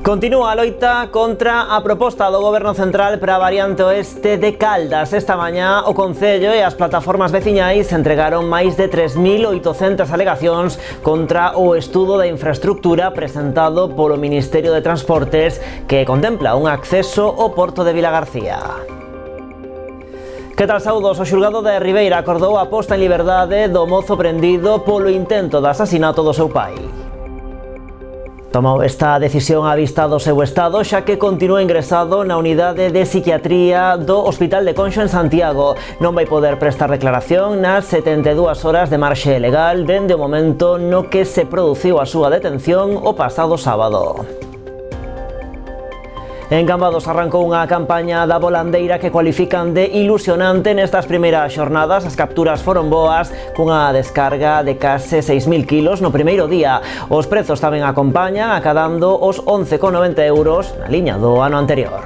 Continúa a loita contra a proposta do Goberno Central para a variante oeste de Caldas. Esta mañá o Concello e as plataformas veciñais entregaron máis de 3.800 alegacións contra o estudo da infraestructura presentado polo Ministerio de Transportes que contempla un acceso ao porto de Vilagarcía. Que tal, saúdos? O xulgado de Ribeira acordou a posta en liberdade do mozo prendido polo intento de asasinato do seu pai. Tomou esta decisión á vista do seu estado, xa que continúa ingresado na unidade de psiquiatría do Hospital de Conxo en Santiago. Non vai poder prestar declaración nas 72 horas de marxe legal dende o momento no que se produciu a súa detención o pasado sábado. En Cambados arrancou unha campaña da volandeira que cualifican de ilusionante nestas primeiras xornadas. As capturas foron boas, cunha descarga de case 6.000 kilos no primeiro día. Os prezos tamén acompañan, acadando os 11,90 euros na liña do ano anterior.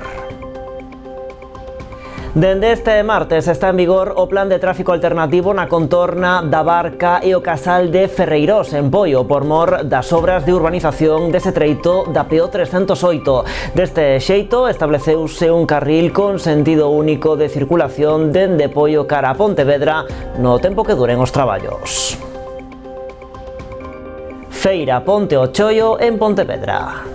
Dende este martes está en vigor o plan de tráfico alternativo na contorna da Barca e o casal de Ferreirós, en Poio, por mor das obras de urbanización dese treito da PO 308. Deste xeito, estableceuse un carril con sentido único de circulación dende Poio cara a Pontevedra no tempo que duren os traballos. Feira Ponte o Choio en Pontevedra.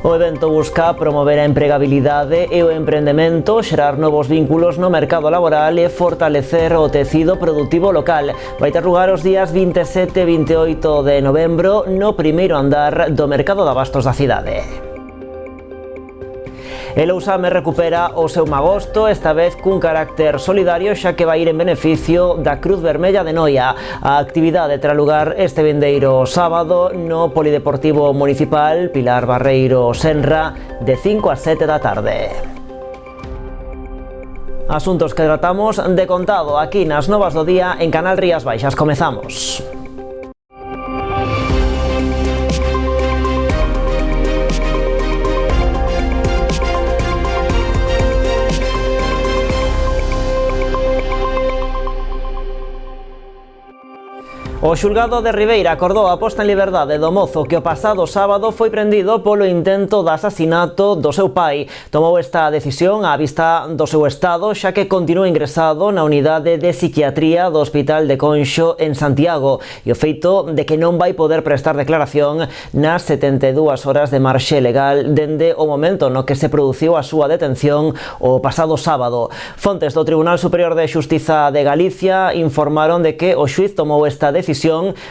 O evento busca promover a empregabilidade e o emprendemento, xerar novos vínculos no mercado laboral e fortalecer o tecido produtivo local. Vai ter lugar os días 27 e 28 de novembro no primeiro andar do mercado de abastos da cidade. El Ousame recupera o seu magosto, esta vez cun carácter solidario, xa que vai ir en beneficio da Cruz Vermella de Noia. A actividade terá lugar este vindeiro sábado no Polideportivo Municipal Pilar Barreiro Senra de 5 a 7 da tarde. Asuntos que tratamos de contado aquí nas Novas do Día en Canal Rías Baixas. Comezamos. O xulgado de Ribeira acordou a posta en liberdade do mozo que o pasado sábado foi prendido polo intento de asasinato do seu pai. Tomou esta decisión á vista do seu estado, xa que continúa ingresado na unidade de psiquiatría do Hospital de Conxo en Santiago e o feito de que non vai poder prestar declaración nas 72 horas de marxe legal dende o momento no que se produciu a súa detención o pasado sábado. Fontes do Tribunal Superior de Xustiza de Galicia informaron de que o xuiz tomou esta decisión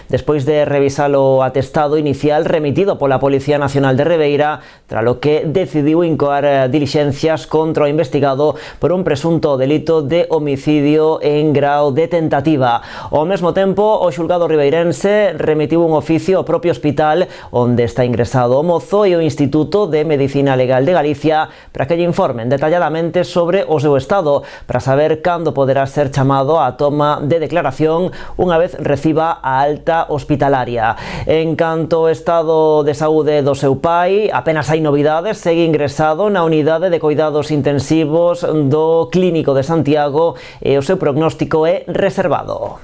despois de revisar o atestado inicial remitido pola Policía Nacional de Ribeira, tralo que decidiu incoar dilixencias contra o investigado por un presunto delito de homicidio en grao de tentativa. Ao mesmo tempo, o xulgado ribeirense remitiu un oficio ao propio hospital onde está ingresado o mozo e o Instituto de Medicina Legal de Galicia para que lle informen detalladamente sobre o seu estado, para saber cando poderá ser chamado á toma de declaración unha vez reciba a alta hospitalaria. En canto ao estado de saúde do seu pai, apenas hai novidades, segue ingresado na unidade de cuidados intensivos do Clínico de Santiago e o seu prognóstico é reservado.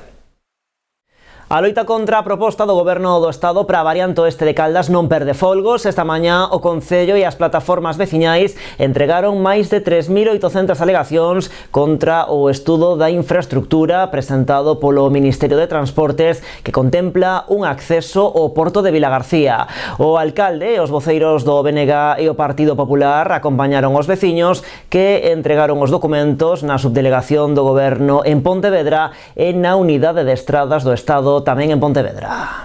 A loita contra a proposta do Goberno do Estado para a variante oeste de Caldas non perde folgos. Esta mañá o Concello e as plataformas veciñais entregaron máis de 3.800 alegacións contra o estudo da infraestructura presentado polo Ministerio de Transportes que contempla un acceso ao porto de Vilagarcía. O alcalde e os voceiros do BNG e o Partido Popular acompañaron os veciños que entregaron os documentos na subdelegación do Goberno en Pontevedra e na Unidade de Estradas do Estado tamén en Pontevedra.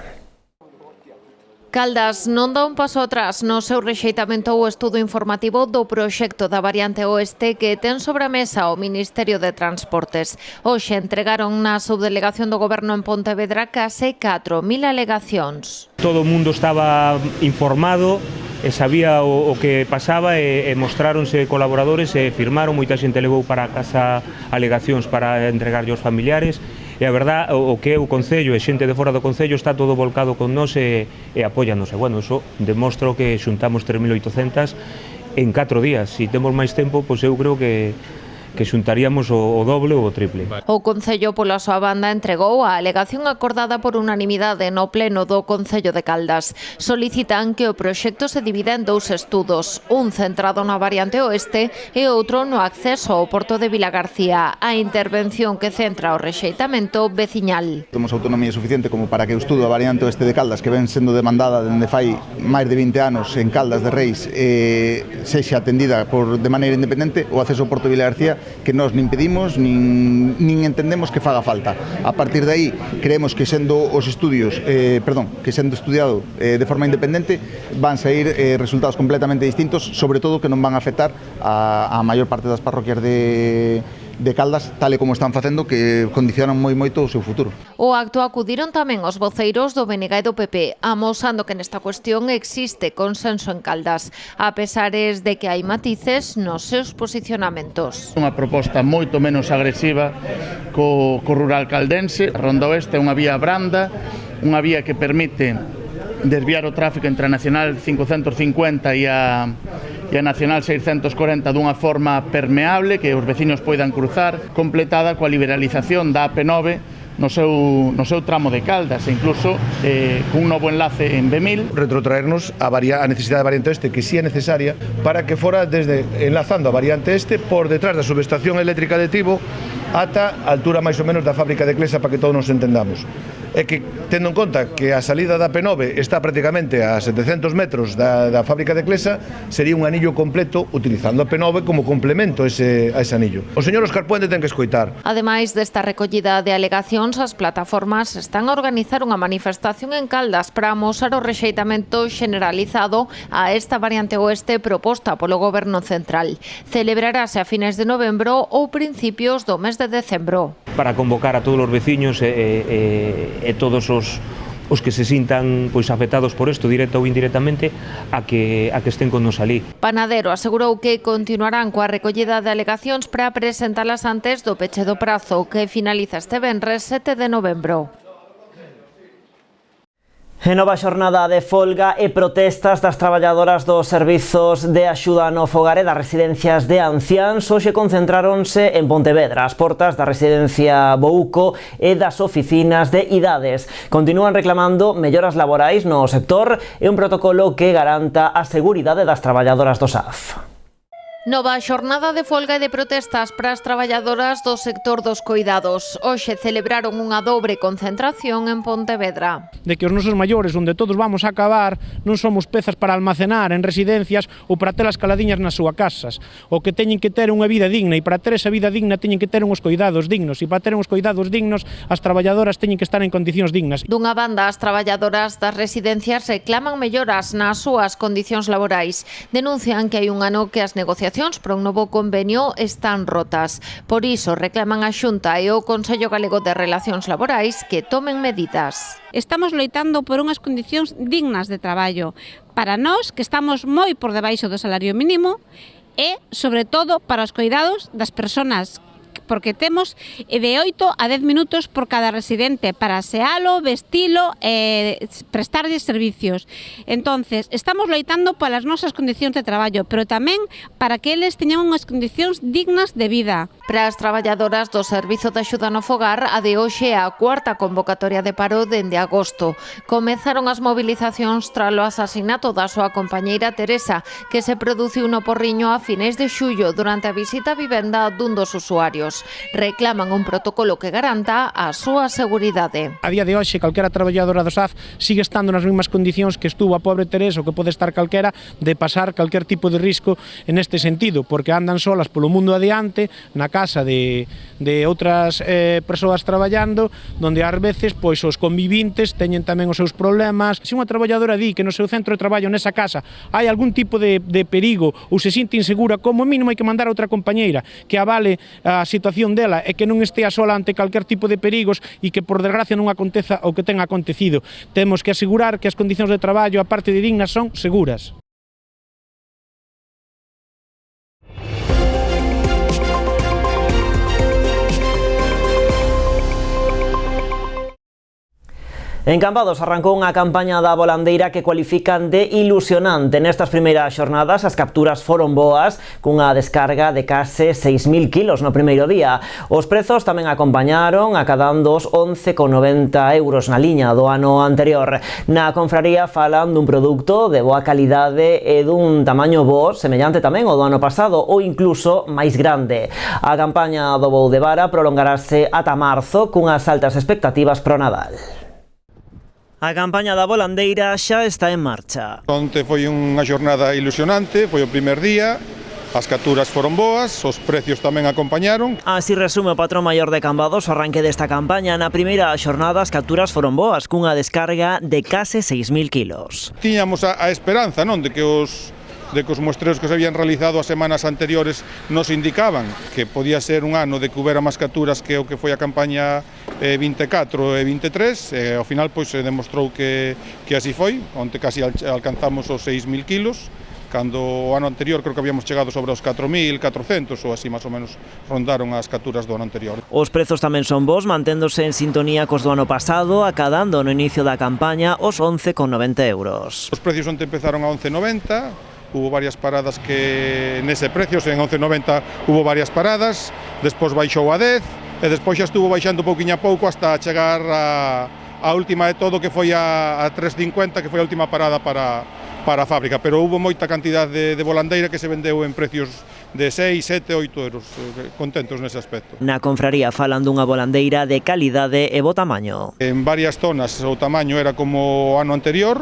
Caldas non dá un paso atrás no seu rexeitamento ao estudo informativo do proxecto da variante oeste que ten sobre a mesa o Ministerio de Transportes. Hoxe entregaron na subdelegación do Goberno en Pontevedra case 4.000 alegacións. Todo o mundo estaba informado e sabía o que pasaba e mostráronse colaboradores e firmaron, moita xente levou para a casa alegacións para entregarlle aos familiares. E a verdad, o que é o Concello e xente de fora do Concello está todo volcado con nós e apóyanos. E, bueno, eso demostro que xuntamos 3.800 en 4 días. Se temos máis tempo, pois eu creo que xuntaríamos o doble ou o triple. O Concello, pola súa banda, entregou a alegación acordada por unanimidade no pleno do Concello de Caldas. Solicitan que o proxecto se divida en dous estudos, un centrado na variante oeste e outro no acceso ao porto de Vilagarcía, a intervención que centra o rexeitamento veciñal. Temos autonomía suficiente como para que o estudo da variante oeste de Caldas, que ven sendo demandada dende fai máis de 20 anos en Caldas de Reis, sexa atendida de maneira independente. O acceso ao porto de Vilagarcía que nós nin pedimos nin entendemos que faga falta. A partir de aí, creemos que sendo os estudios, que sendo estudiado de forma independente, van sair resultados completamente distintos, sobre todo que non van a afectar a maior parte das parroquias de Caldas, tal e como están facendo, que condicionan moito o seu futuro. O acto acudiron tamén os voceiros do BNG e do PP, amosando que nesta cuestión existe consenso en Caldas, a pesares de que hai matices nos seus posicionamentos. Unha proposta moito menos agresiva co rural caldense. A Ronda Oeste é unha vía branda, unha vía que permite desviar o tráfico entre a Nacional 550 e a Nacional 640 dunha forma permeable, que os veciños poidan cruzar, completada coa liberalización da AP9 no seu tramo de Caldas e incluso cun novo enlace en B1000. Retrotraernos a necesidade da variante oeste, que sí é necesaria, para que fora desde enlazando a variante este por detrás da subestación eléctrica de Tibo ata a altura máis ou menos da fábrica de Clesa, para que todos nos entendamos. É que, tendo en conta que a salida da P9 está prácticamente a 700 metros da fábrica de Clesa, sería un anillo completo utilizando a P9 como complemento a ese anillo. O señor Óscar Puente ten que escoitar. Ademais desta recollida de alegacións, as plataformas están a organizar unha manifestación en Caldas para amosar o rexeitamento generalizado a esta variante oeste proposta polo Goberno Central. Celebrarase a fines de novembro ou principios do mes de decembro. Para convocar a todos os veciños e todos os que se sintan afectados por isto, directa ou indirectamente, a que estén con nos alí. Panadero asegurou que continuarán coa recollida de alegacións para presentalas antes do peche do prazo, que finaliza este venres 7 de novembro. E nova xornada de folga e protestas das traballadoras dos servizos de axuda no fogar e das residencias de anciáns hoxe concentráronse en Pontevedra, as portas da residencia Bouco e das oficinas de idades. Continúan reclamando melloras laborais no sector e un protocolo que garanta a seguridade das traballadoras do SAF. Nova xornada de folga e de protestas para as traballadoras do sector dos coidados. Hoxe celebraron unha dobre concentración en Pontevedra. De que os nosos maiores, onde todos vamos a acabar, non somos pezas para almacenar en residencias ou para ter as caladiñas nas súas casas. O que teñen que ter unha vida digna, e para ter esa vida digna teñen que ter uns coidados dignos, e para ter uns coidados dignos as traballadoras teñen que estar en condicións dignas. Dunha banda, as traballadoras das residencias reclaman melloras nas súas condicións laborais. Denuncian que hai un ano que as negociacións para un novo convenio están rotas. Por iso reclaman a Xunta e o Consello Galego de Relacións Laborais que tomen medidas. Estamos loitando por unhas condicións dignas de traballo para nós, que estamos moi por debaixo do salario mínimo, e, sobre todo, para os coidados das persoas, porque temos de 8 a 10 minutos por cada residente para asealo, vestilo e prestarlles servicios. Entonces, estamos loitando polas nosas condicións de traballo, pero tamén para que eles teñan unhas condicións dignas de vida. Para as traballadoras do Servizo de Axuda no Fogar, a de hoxe é a cuarta convocatoria de paro dende agosto. Comezaron as movilizacións tralo asasinato da súa compañeira Teresa, que se produciu no Porriño a finais de xullo durante a visita á vivenda dun dos usuarios. Reclaman un protocolo que garanta a súa seguridade. A día de hoxe, calquera traballadora do SAF sigue estando nas mesmas condicións que estuvo a pobre Teresa, o que pode estar calquera, de pasar calquer tipo de risco en este sentido, porque andan solas polo mundo adiante, na casa de outras persoas traballando, donde ás veces os convivintes teñen tamén os seus problemas. Se unha traballadora di que no seu centro de traballo nesa casa hai algún tipo de perigo ou se sinte insegura, como mínimo hai que mandar a outra compañeira que avale a situación dela e que non estea sola ante calquer tipo de perigos e que por desgracia non aconteza o que ten acontecido. Temos que asegurar que as condicións de traballo, a parte de dignas, son seguras. En Cambados arrancou unha campaña da volandeira que cualifican de ilusionante. Nestas primeiras xornadas as capturas foron boas, cunha descarga de case 6.000 kilos no primeiro día. Os prezos tamén acompañaron, acadando os 11,90 euros na liña do ano anterior. Na confraría falan dun produto de boa calidade e dun tamaño bo, semellante tamén ao do ano pasado ou incluso máis grande. A campaña do bou de vara prolongarase ata marzo cunhas altas expectativas pro Nadal. A campaña da volandeira xa está en marcha. Onte foi unha xornada ilusionante, foi o primer día, as capturas foron boas, os precios tamén acompañaron. Así resume o patrón maior de Cambados o arranque desta campaña. Na primeira xornada as capturas foron boas, cunha descarga de case 6.000 kilos. Tiñamos a esperanza, non, de que os muestreos que se habían realizado as semanas anteriores nos indicaban que podía ser un ano de que houbera máis capturas que o que foi a campaña 24 e 23, ao final pois se demostrou que así foi. Onte casi alcanzamos os 6.000 kilos, cando o ano anterior creo que habíamos chegado sobre os 4.400 ou así máis ou menos rondaron as capturas do ano anterior. Os prezos tamén son bons, manténdose en sintonía cos do ano pasado, acadando no inicio da campaña os 11,90 euros. Os precios onte empezaron a 11,90, hubo varias paradas que nese precio, en 11,90 hubo varias paradas, despois baixou a 10 e despois xa estuvo baixando pouquiño a pouco hasta chegar a última de todo que foi a 3,50, que foi a última parada para a fábrica, pero hubo moita cantidade de volandeira que se vendeu en precios de 6, 7, 8 euros, contentos nese aspecto. Na confraría falan dunha volandeira de calidade e bo tamaño. En varias zonas o tamaño era como o ano anterior,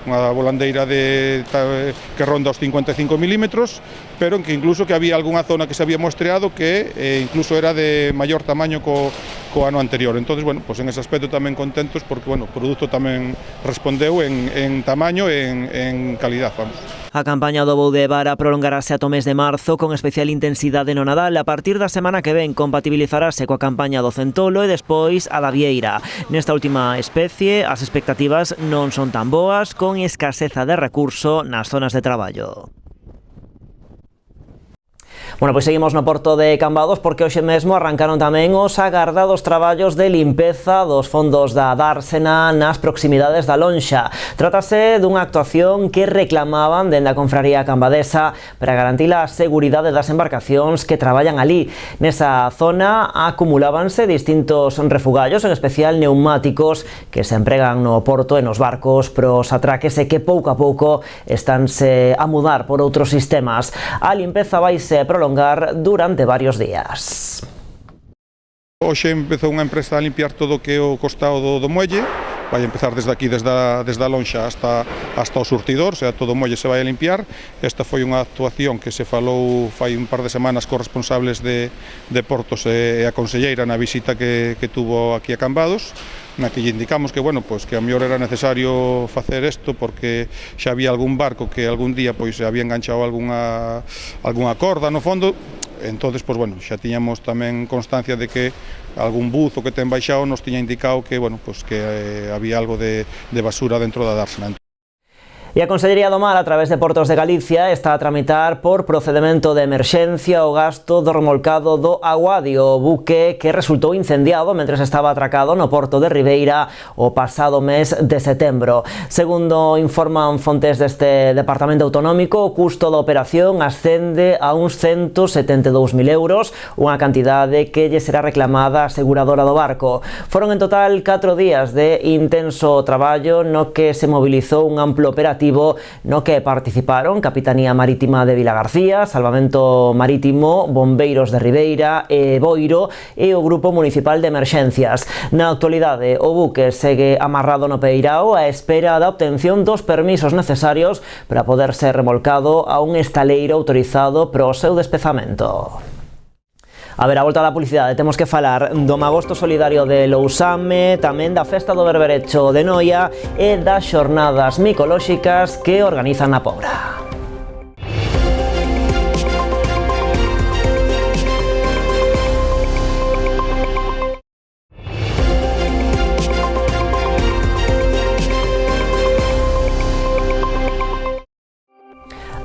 unha volandeira que ronda os 55 milímetros, pero en que incluso que había algunha zona que se había muestreado que incluso era de maior tamaño co ano anterior. Entonces, bueno, pues en ese aspecto tamén contentos porque, bueno, o produto tamén respondeu en tamaño e en calidad, vamos. A campaña do bou de vara prolongarase ata o mes de marzo con especial intensidade no Nadal. A partir da semana que ven compatibilizarase coa campaña do centolo e despois a da vieira. Nesta última especie, as expectativas non son tan boas, con escaseza de recurso nas zonas de traballo. Bueno, pois seguimos no porto de Cambados porque hoxe mesmo arrancaron tamén os agardados traballos de limpeza dos fondos da dársena nas proximidades da Lonxa. Trátase dunha actuación que reclamaban dende a confraría cambadesa para garantir a seguridade das embarcacións que traballan ali. Nesa zona acumulábanse distintos refugallos, en especial neumáticos que se empregan no porto e nos barcos pros atraques e que pouco a pouco estánse a mudar por outros sistemas. A limpeza vaise prolongar durante varios días. Hoxe empezou unha empresa a limpiar todo o que é o costado do muelle. Vai empezar desde aquí, desde a lonxa hasta o surtidor, o sea, todo o muelle se vai a limpiar. Esta foi unha actuación que se falou fai un par de semanas cos responsables de portos e a conselleira na visita que tuvo aquí a Cambados, na que lle indicamos que, bueno, pues, que a mellor era necesario facer isto porque xa había algún barco que algún día pois había enganchado algunha corda no fondo. Entonces, pues bueno, xa tiñamos tamén constancia de que algún buzo que ten baixado nos tiña indicado que, bueno, pues que había algo de basura dentro da dársena. E a Consellería do Mar, a través de Portos de Galicia, está a tramitar por procedemento de emerxencia o gasto do remolcado do Aguadio, o buque que resultou incendiado mentre estaba atracado no porto de Ribeira o pasado mes de setembro. Segundo informan fontes deste Departamento Autonómico, o custo da operación ascende a uns 172.000 euros, unha cantidade que lle será reclamada a aseguradora do barco. Foron en total 4 días de intenso traballo no que se mobilizou un amplo operativo no que participaron Capitanía Marítima de Vilagarcía, Salvamento Marítimo, Bombeiros de Ribeira e Boiro e o Grupo Municipal de Emerxencias. Na actualidade, o buque segue amarrado no peirao á espera da obtención dos permisos necesarios para poder ser remolcado a un estaleiro autorizado para o seu despezamento. A ver, a volta da publicidade, temos que falar do Magosto Solidario de Lousame, tamén da Festa do Berberecho de Noia e das xornadas micolóxicas que organizan na Pobra.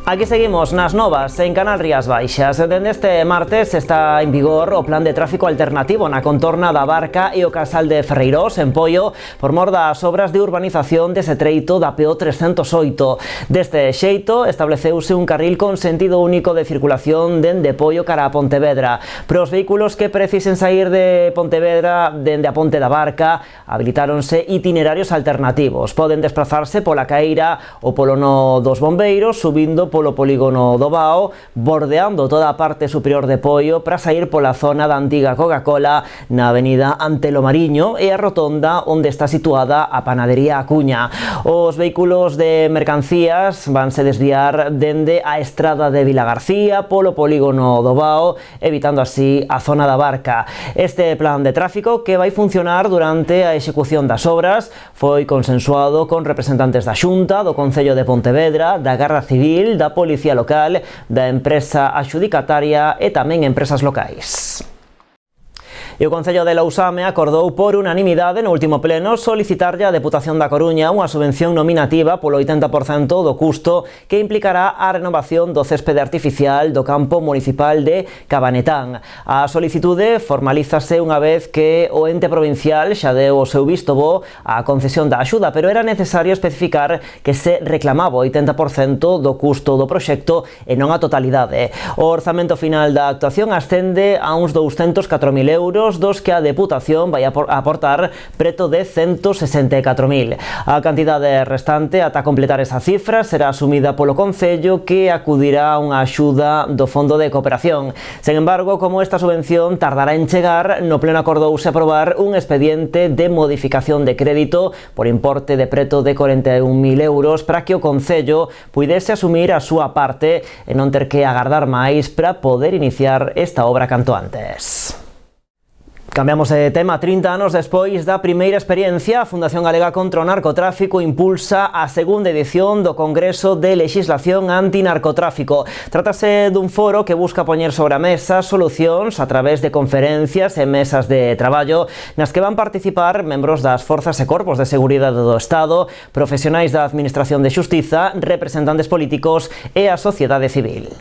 Aquí seguimos nas novas en Canal Rías Baixas. Dende este martes está en vigor o plan de tráfico alternativo na contorna da Barca e o Casal de Ferreirós en Poio por mor das obras de urbanización dese treito da PO 308. Deste xeito estableceuse un carril con sentido único de circulación dende Poio cara a Pontevedra. Para os vehículos que precisen sair de Pontevedra dende a Ponte da Barca habilitáronse itinerarios alternativos. Poden desplazarse pola Caíra ou polo no dos Bombeiros subindo polo polígono do Bao, bordeando toda a parte superior de Poio para sair pola zona da antiga Coca-Cola na avenida Antelo Mariño e a rotonda onde está situada a panadería Acuña. Os vehículos de mercancías vanse desviar dende a estrada de Vilagarcía polo polígono do Bao, evitando así a zona da Barca. Este plan de tráfico, que vai funcionar durante a execución das obras, foi consensuado con representantes da Xunta, do Concello de Pontevedra, da Garda Civil, da Policía Local, da empresa adxudicataria e tamén empresas locais. E o Concello de Lousame acordou por unanimidade no último pleno solicitarlle á Deputación da Coruña unha subvención nominativa polo 80% do custo que implicará a renovación do céspede artificial do campo municipal de Cabanetán. A solicitude formalízase unha vez que o ente provincial xa deu o seu visto bo á concesión da axuda, pero era necesario especificar que se reclamaba o 80% do custo do proxecto e non a totalidade. O orzamento final da actuación ascende a uns 204.000 euros, dos que a Deputación vai aportar preto de 164.000. A cantidade restante ata completar esa cifra será asumida polo Concello, que acudirá a unha axuda do Fondo de Cooperación. Sen embargo, como esta subvención tardará en chegar, no pleno acordouse aprobar un expediente de modificación de crédito por importe de preto de 41.000 euros para que o Concello puidese asumir a súa parte e non ter que agardar máis para poder iniciar esta obra canto antes. Cambiamos de tema. 30 anos despois da primeira experiencia, a Fundación Galega contra o Narcotráfico impulsa a segunda edición do Congreso de Lexislación Antinarcotráfico. Trátase dun foro que busca poñer sobre a mesa solucións a través de conferencias e mesas de traballo nas que van participar membros das forzas e corpos de seguridade do Estado, profesionais da Administración de Xustiza, representantes políticos e a sociedade civil.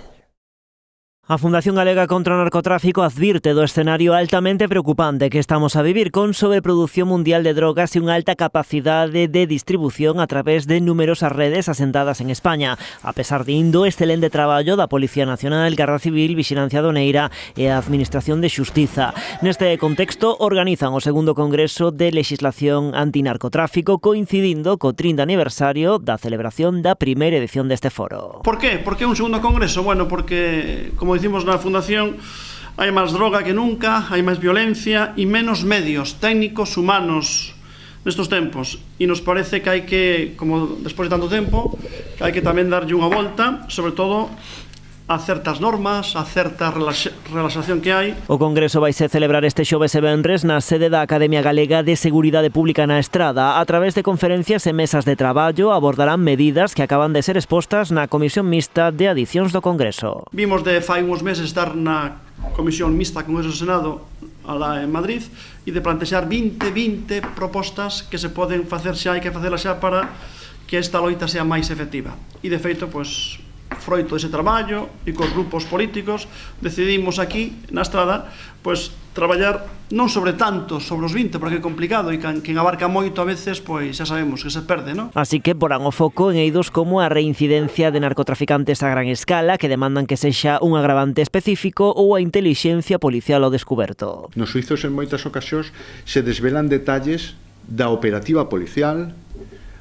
A Fundación Galega contra o Narcotráfico advirte do escenario altamente preocupante que estamos a vivir, con sobreproducción mundial de drogas e unha alta capacidade de distribución a través de numerosas redes asentadas en España. A pesar de indo excelente traballo da Policía Nacional, Garda Civil, Vixilancia Aduaneira e a Administración de Xustiza. Neste contexto, organizan o segundo Congreso de Lexislación Antinarcotráfico, coincidindo co 30 aniversario da celebración da primeira edición deste foro. Por qué? Por que un segundo congreso? Bueno, porque, como dicimos na Fundación, hai máis droga que nunca, hai máis violencia e menos medios técnicos humanos nestos tempos, e nos parece que hai que, como despois de tanto tempo, que hai que tamén darlle unha volta, sobre todo a certas normas, a certa relaxación que hai. O Congreso vaise celebrar este xoves e venres na sede da Academia Galega de Seguridade Pública na Estrada. A través de conferencias e mesas de traballo abordarán medidas que acaban de ser expostas na Comisión Mixta de Adicións do Congreso. Vimos de fai uns meses estar na Comisión Mixta Congreso e Senado alá en Madrid e de plantexar 20 propostas que se poden facer xa, hai que facela xa para que esta loita sea máis efectiva. E de feito, pois, froito dese traballo e cos grupos políticos decidimos aquí na Estrada pois traballar non sobre tanto, sobre os 20, porque é complicado e quen abarca moito a veces, pois xa sabemos que se perde, non? Así que porán o foco en eidos como a reincidencia de narcotraficantes a gran escala, que demandan que sexa un agravante específico, ou a intelixencia policial ao descuberto. Nos suizos en moitas ocasións se desvelan detalles da operativa policial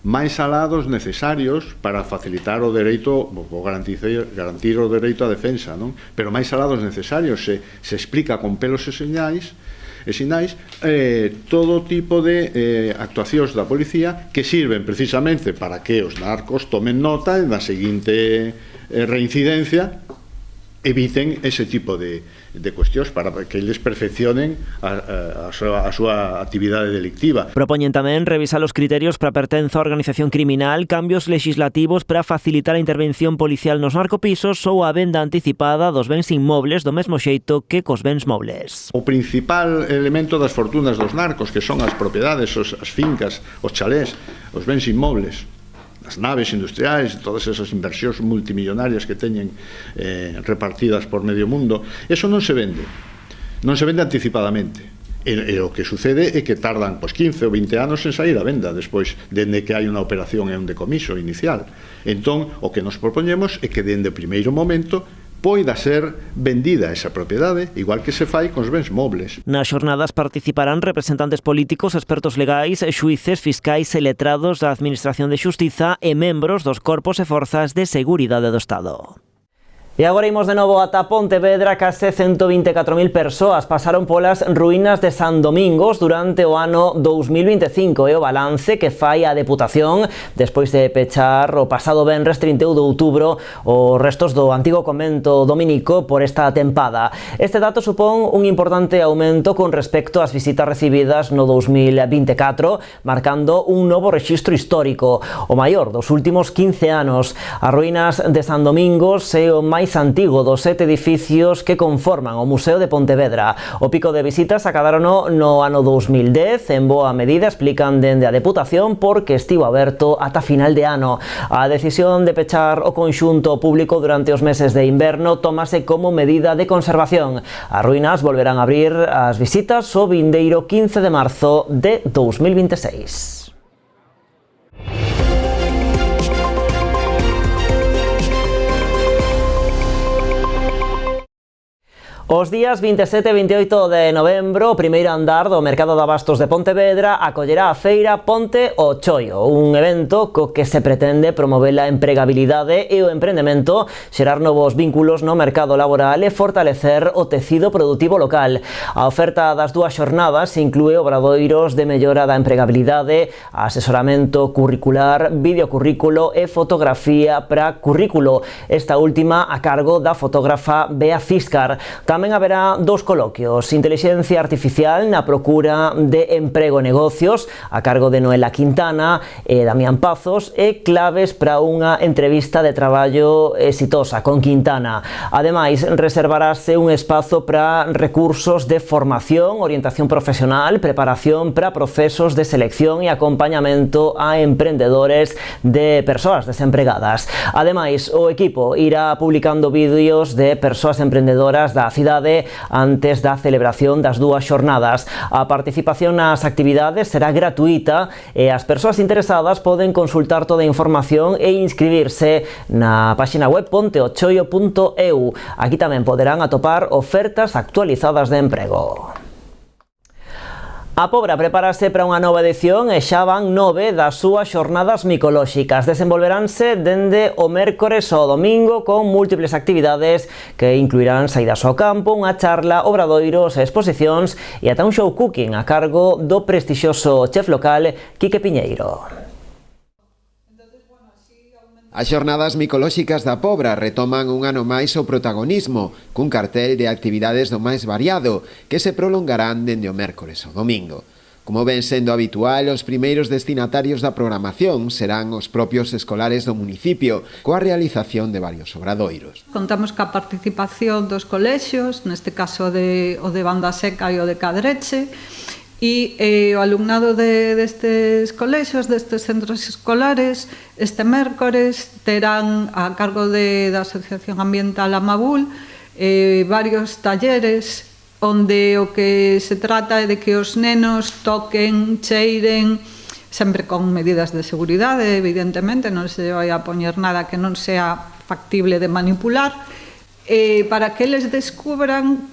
máis alados necesarios para facilitar o dereito, ou garantir o dereito á defensa, non? Pero máis alados necesarios se explica con pelos e sinais todo tipo de actuacións da policía que sirven precisamente para que os narcos tomen nota e na seguinte reincidencia eviten ese tipo de cuestións para que eles perfeccionen a súa actividade delictiva. Propoñen tamén revisar os criterios para pertenza á organización criminal, cambios legislativos para facilitar a intervención policial nos narcopisos ou a venda anticipada dos bens inmobles do mesmo xeito que cos bens mobles. O principal elemento das fortunas dos narcos, que son as propiedades, as fincas, os chalés, os bens inmobles, das naves industriais, todas esas inversións multimillonarias que teñen repartidas por medio mundo, eso non se vende anticipadamente. E o que sucede é que tardan 15 ou 20 anos en sair a venda despois dende que hai unha operación e un decomiso inicial. Entón, o que nos propoñemos é que dende o primeiro momento poida ser vendida esa propiedade, igual que se fai cos bens mobles. Nas xornadas participarán representantes políticos, expertos legais, xuíces, fiscais e letrados da Administración de Xustiza e membros dos corpos e forzas de seguridade do Estado. E agora imos de novo ata Pontevedra. Case 124.000 persoas pasaron polas ruínas de San Domingos durante o ano 2025 e o balance que fai a Deputación despois de pechar o pasado venres 31 de outubro os restos do antigo convento dominico por esta tempada. Este dato supón un importante aumento con respecto ás visitas recibidas no 2024, marcando un novo rexistro histórico, o maior dos últimos 15 anos. As ruínas de San Domingos é o máis antigo dos 7 edificios que conforman o Museo de Pontevedra. O pico de visitas acabaron no ano 2010, en boa medida, explican dende a Deputación, porque estivo aberto ata final de ano. A decisión de pechar o conxunto público durante os meses de inverno tómase como medida de conservación. As ruínas volverán a abrir as visitas o vindeiro 15 de marzo de 2026. Os días 27 e 28 de novembro, o primeiro andar do Mercado de Abastos de Pontevedra acollerá a feira Ponte o Chollo, un evento co que se pretende promover a empregabilidade e o emprendemento, xerar novos vínculos no mercado laboral e fortalecer o tecido produtivo local. A oferta das dúas xornadas inclúe obradoiros de mellora da empregabilidade, asesoramento curricular, videocurrículo e fotografía para currículo, esta última a cargo da fotógrafa Bea Fiscar. Tamén haberá dous coloquios: Intelixencia Artificial na procura de emprego e negocios, a cargo de Noela Quintana e Damián Pazos, e claves para unha entrevista de traballo exitosa con Quintana. Ademais, reservarase un espazo para recursos de formación, orientación profesional, preparación para procesos de selección e acompañamento a emprendedores de persoas desempregadas. Ademais, o equipo irá publicando vídeos de persoas emprendedoras da cidade antes da celebración das dúas xornadas. A participación nas actividades será gratuita e as persoas interesadas poden consultar toda a información e inscribirse na páxina web ponteochollo.eu. Aquí tamén poderán atopar ofertas actualizadas de emprego. A Pobra prepárase para unha nova edición e xa van 9 das súas xornadas micolóxicas. Desenvolveranse dende o mércores ao domingo con múltiples actividades que incluirán saídas ao campo, unha charla, obradoiros, exposicións e ata un show cooking a cargo do prestixioso chef local Quique Piñeiro. As xornadas micolóxicas da Pobra retoman un ano máis o protagonismo, cun cartel de actividades do máis variado, que se prolongarán dende o mércores ao domingo. Como ven sendo habitual, os primeiros destinatarios da programación serán os propios escolares do municipio, coa realización de varios obradoiros. Contamos ca participación dos colexios, neste caso o de Banda Seca e o de Cadreche, e o alumnado destes colexios, destes centros escolares, este mércores terán a cargo da Asociación Ambiental Amabul varios talleres onde o que se trata é de que os nenos toquen, cheiren, sempre con medidas de seguridade, evidentemente, non se vai a poñer nada que non sea factible de manipular, para que eles descubran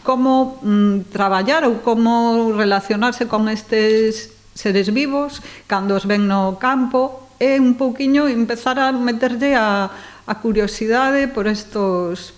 como traballar ou como relacionarse con estes seres vivos cando os ven no campo, e un pouquiño empezar a meterlle a curiosidade por estos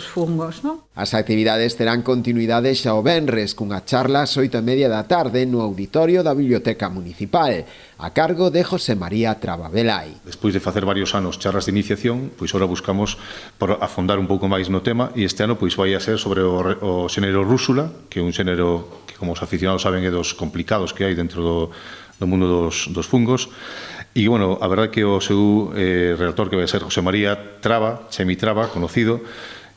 fungos, non? As actividades terán continuidade xa o venres cunha charla ás 8:30 da tarde no auditorio da Biblioteca Municipal, a cargo de José María Trababelai. Despois de facer varios anos charlas de iniciación, pois ora buscamos por afondar un pouco máis no tema, e este ano pois vai a ser sobre o xénero rúsula, que é un xénero que, como os aficionados saben, é dos complicados que hai dentro do mundo dos fungos. E, bueno, a verdade que o seu relator, que vai ser José María Traba, Chemi Traba, conocido,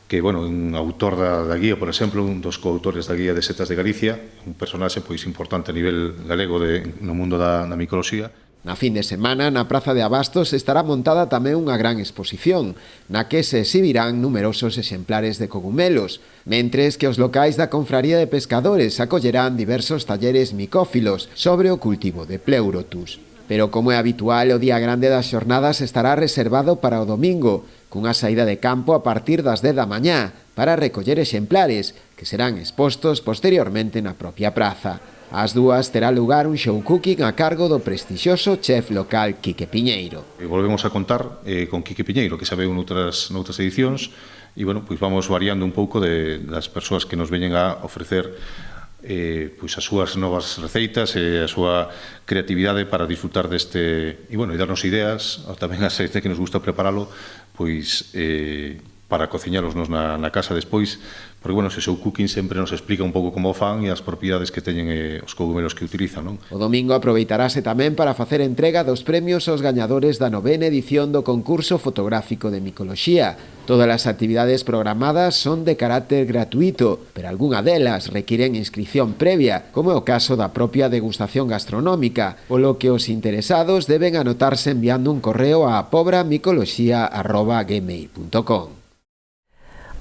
que, bueno, un autor da guía, por exemplo, un dos coautores da guía de setas de Galicia, un personaxe pois importante a nivel galego no mundo da micoloxía. Na fin de semana, na Praza de Abastos estará montada tamén unha gran exposición, na que se exhibirán numerosos exemplares de cogumelos, mentres que os locais da Confraría de Pescadores acollerán diversos talleres micófilos sobre o cultivo de Pleurotus. Pero como é habitual, o día grande das xornadas estará reservado para o domingo, cunha saída de campo a partir das 10 da mañá, para recoller exemplares, que serán expostos posteriormente na propia praza. Ás 2 terá lugar un show cooking a cargo do prestixioso chef local Quique Piñeiro. Volvemos a contar con Quique Piñeiro, que xa veu noutras edicións, e, bueno, pois vamos variando un pouco das persoas que nos veñen a ofrecer pois as súas novas receitas e a súa creatividade para disfrutar deste, e, bueno, e darnos ideas, tamén a xente que nos gusta preparalo, pois para cociñalos na casa despois, porque, bueno, ese show cooking sempre nos explica un pouco como o fan e as propiedades que teñen os cogumelos que utilizan, non? O domingo aproveitarase tamén para facer entrega dos premios aos gañadores da 9ª edición do concurso fotográfico de micoloxía. Todas as actividades programadas son de carácter gratuito, pero algunha delas requiren inscripción previa, como é o caso da propia degustación gastronómica, polo que os interesados deben anotarse enviando un correo a pobramicoloxía@gmail.com.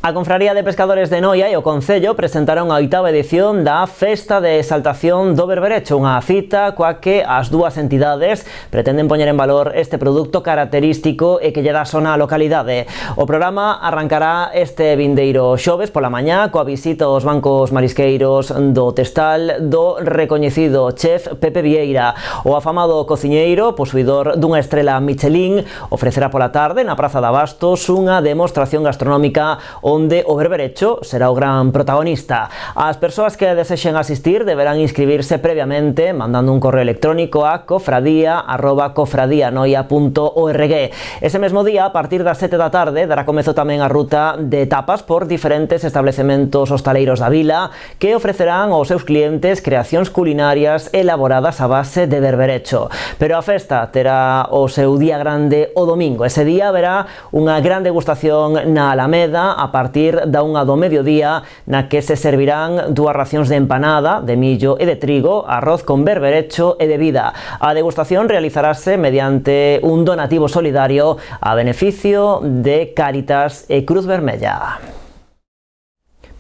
A Confraría de Pescadores de Noia e o Concello presentaron a 8ª edición da Festa de Exaltación do Berberecho, unha cita coa que as dúas entidades pretenden poñer en valor este produto característico e que lle dá sona á localidade. O programa arrancará este vindeiro xoves pola mañá coa visita aos bancos marisqueiros do Testal do recoñecido chef Pepe Vieira. O afamado cociñeiro, posuidor dunha estrela Michelin, ofrecerá pola tarde na Praza de Abastos unha demostración gastronómica onde o berberecho será o gran protagonista. As persoas que desexen asistir deberán inscribirse previamente mandando un correo electrónico a cofradía@cofradianoia.org. Ese mesmo día, a partir das 7 da tarde, dará comezo tamén a ruta de tapas por diferentes establecementos hostaleiros da vila que ofrecerán aos seus clientes creacións culinarias elaboradas a base de berberecho. Pero a festa terá o seu día grande o domingo. Ese día haberá unha gran degustación na Alameda a partir da 1 do mediodía, na que se servirán 2 racións de empanada, de millo e de trigo, arroz con berberecho e bebida. A degustación realizarase mediante un donativo solidario a beneficio de Cáritas e Cruz Vermella.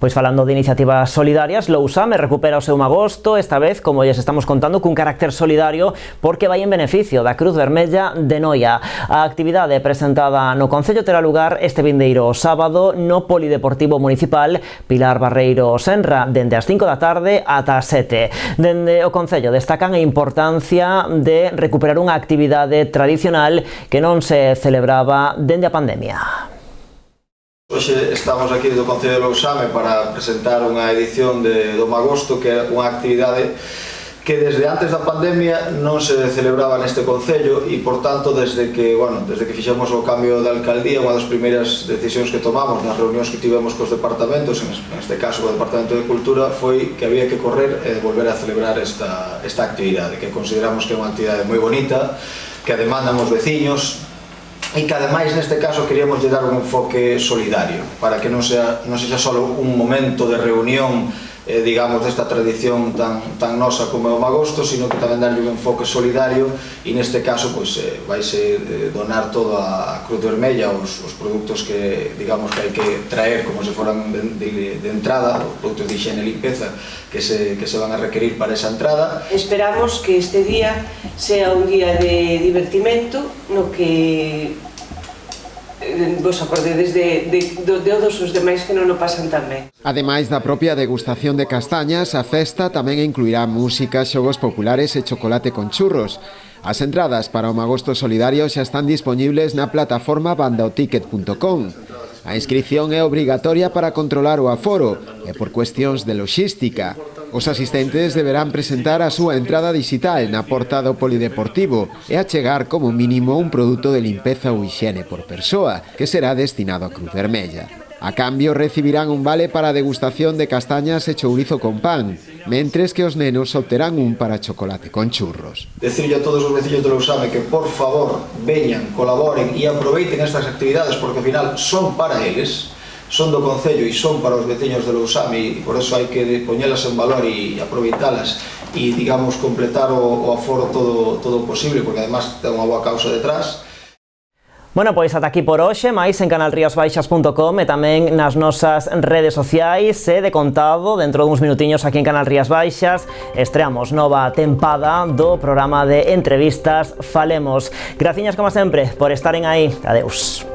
Pois falando de iniciativas solidarias, Lousame recupera o seu magosto, esta vez, como lles estamos contando, cun carácter solidario porque vai en beneficio da Cruz Vermella de Noia. A actividade presentada no Concello terá lugar este vindeiro sábado no Polideportivo Municipal Pilar Barreiro Senra, dende as 5 da tarde ata as 7. Dende o Concello destacan a importancia de recuperar unha actividade tradicional que non se celebraba dende a pandemia. Hoxe estamos aquí do Concello de Lousame para presentar unha edición do Magosto, que é unha actividade que desde antes da pandemia non se celebraba neste Concello e, por tanto, desde que fixemos o cambio de alcaldía, unha das primeiras decisións que tomamos nas reunións que tivemos cos departamentos, en este caso o Departamento de Cultura, foi que había que correr e volver a celebrar esta actividade, que consideramos que é unha actividade moi bonita, que a demandan os veciños, e que ademais neste caso queríamos dar un enfoque solidario para que non sexa só un momento de reunión digamos desta tradición tan nosa como é o Magosto, sino que tamén darlle un enfoque solidario e neste caso vaise donar todo a Cruz Vermella os produtos que digamos que hai que traer como se foran de entrada, os produtos de higiene e limpeza que se van a requerir para esa entrada. Esperamos que este día sea un día de divertimento no que vos acordedes de todos os demais que non o pasan tan ben. Ademais da propia degustación de castañas, a festa tamén incluirá música, xogos populares e chocolate con churros. As entradas para o Magosto Solidario xa están dispoñibles na plataforma bandaoticket.com. A inscripción é obrigatoria para controlar o aforo e por cuestións de loxística. Os asistentes deberán presentar a súa entrada digital na porta do Polideportivo e achegar como mínimo un produto de limpeza ou higiene por persoa, que será destinado a Cruz Vermella. A cambio recibirán un vale para a degustación de castañas e chourizo con pan, mentres que os nenos obterán un para chocolate con churros. Decirlle a todos os veciños de Lousame que, por favor, veñan, colaboren e aproveiten estas actividades porque, ao final, son para eles, son do Concello e son para os veciños de Lousame e por eso hai que poñelas en valor e aproveitalas e digamos, completar o aforo todo posible, porque además ten unha boa causa detrás. Bueno, pois ata aquí por hoxe, máis en canalriasbaixas.com e tamén nas nosas redes sociais e de contado, dentro duns minutiños aquí en Canal Rías Baixas, estreamos nova tempada do programa de entrevistas Falemos. Graciñas como sempre por estaren aí. Adeus.